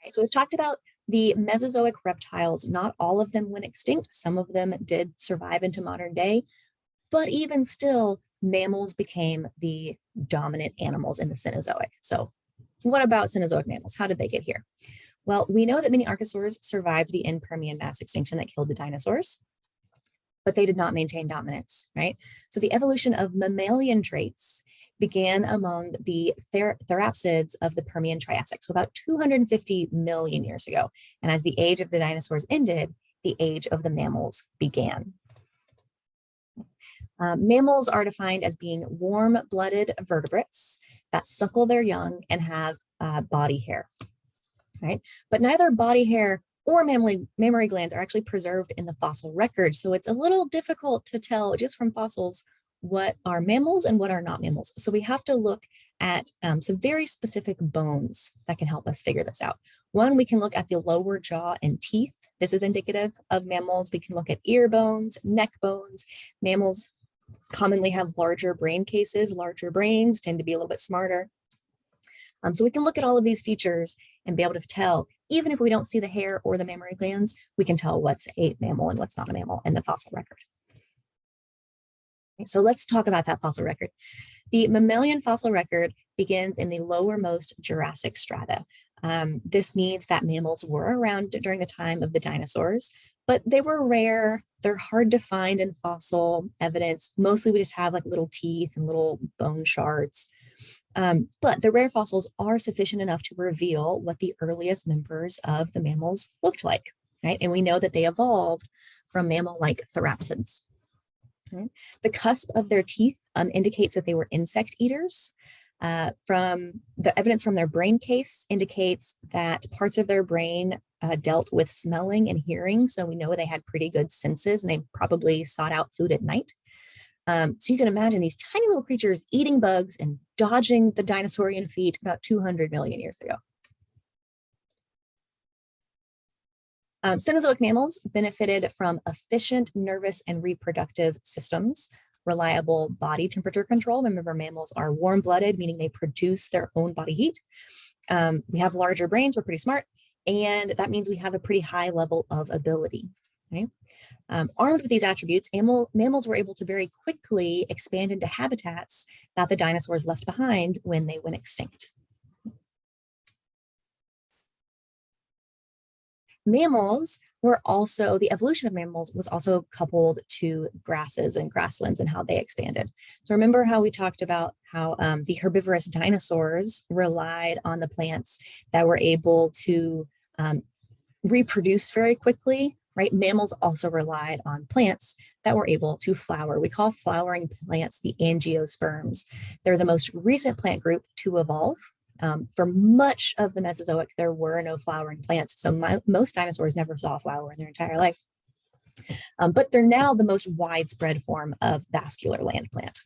So we've talked about the Mesozoic reptiles. Not all of them went extinct. Some of them did survive into modern day, but even still, mammals became the dominant animals in the Cenozoic. So what about Cenozoic mammals? How did they get here? Well, we know that many archosaurs survived the in-Permian mass extinction that killed the dinosaurs, but they did not maintain dominance, right? So the evolution of mammalian traits began among the therapsids of the Permian Triassic, so about 250 million years ago. And as the age of the dinosaurs ended, the age of the mammals began. Mammals are defined as being warm-blooded vertebrates that suckle their young and have body hair, right? But neither body hair or mammary glands are actually preserved in the fossil record. So it's a little difficult to tell just from fossils what are mammals and what are not mammals. So we have to look at some very specific bones that can help us figure this out. One, we can look at the lower jaw and teeth. This is indicative of mammals. We can look at ear bones, neck bones. Mammals commonly have larger brain cases, larger brains, tend to be a little bit smarter. So we can look at all of these features and be able to tell, even if we don't see the hair or the mammary glands, we can tell what's a mammal and what's not a mammal in the fossil record. So let's talk about that fossil record. The mammalian fossil record begins in the lowermost Jurassic strata. This means that mammals were around during the time of the dinosaurs, but they were rare. They're hard to find in fossil evidence. Mostly we just have like little teeth and little bone shards. But the rare fossils are sufficient enough to reveal what the earliest members of the mammals looked like, right? And we know that they evolved from mammal-like therapsids. Right? The cusp of their teeth indicates that they were insect eaters. From the evidence from their brain case indicates that parts of their brain dealt with smelling and hearing. So we know they had pretty good senses and they probably sought out food at night. So you can imagine these tiny little creatures eating bugs and dodging the dinosaurian feet about 200 million years ago. Cenozoic mammals benefited from efficient nervous and reproductive systems, reliable body temperature control. Remember, mammals are warm-blooded, meaning they produce their own body heat. We have larger brains, we're pretty smart, and that means we have a pretty high level of ability. Right? Armed with these attributes, mammals were able to very quickly expand into habitats that the dinosaurs left behind when they went extinct. Mammals were also, the evolution of mammals was also coupled to grasses and grasslands and how they expanded. So remember how we talked about how the herbivorous dinosaurs relied on the plants that were able to reproduce very quickly, right? Mammals also relied on plants that were able to flower. We call flowering plants the angiosperms. They're the most recent plant group to evolve. For much of the Mesozoic, there were no flowering plants. So most dinosaurs never saw a flower in their entire life. But they're now the most widespread form of vascular land plant.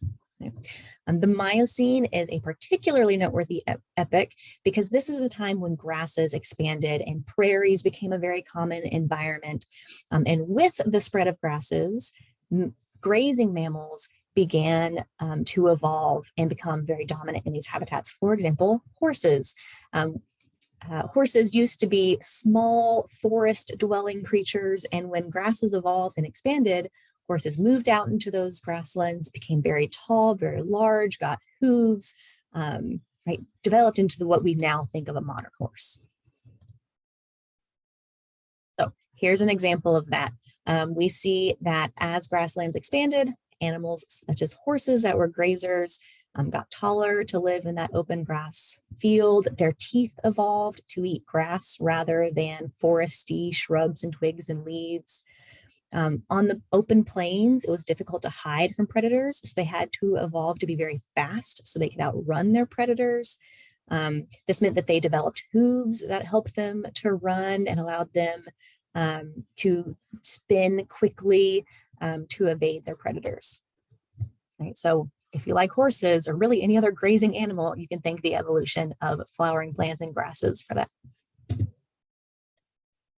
The Miocene is a particularly noteworthy epoch because this is a time when grasses expanded and prairies became a very common environment. And with the spread of grasses, grazing mammals began to evolve and become very dominant in these habitats. For example, horses. Horses used to be small forest-dwelling creatures, and when grasses evolved and expanded, horses moved out into those grasslands, became very tall, very large, got hooves, right, developed into what we now think of a modern horse. So here's an example of that. We see that as grasslands expanded, animals such as horses that were grazers got taller to live in that open grass field. Their teeth evolved to eat grass rather than foresty shrubs and twigs and leaves. On the open plains, it was difficult to hide from predators, so they had to evolve to be very fast so they could outrun their predators. This meant that they developed hooves that helped them to run and allowed them to spin quickly to evade their predators. Right, so if you like horses or really any other grazing animal, you can thank the evolution of flowering plants and grasses for that.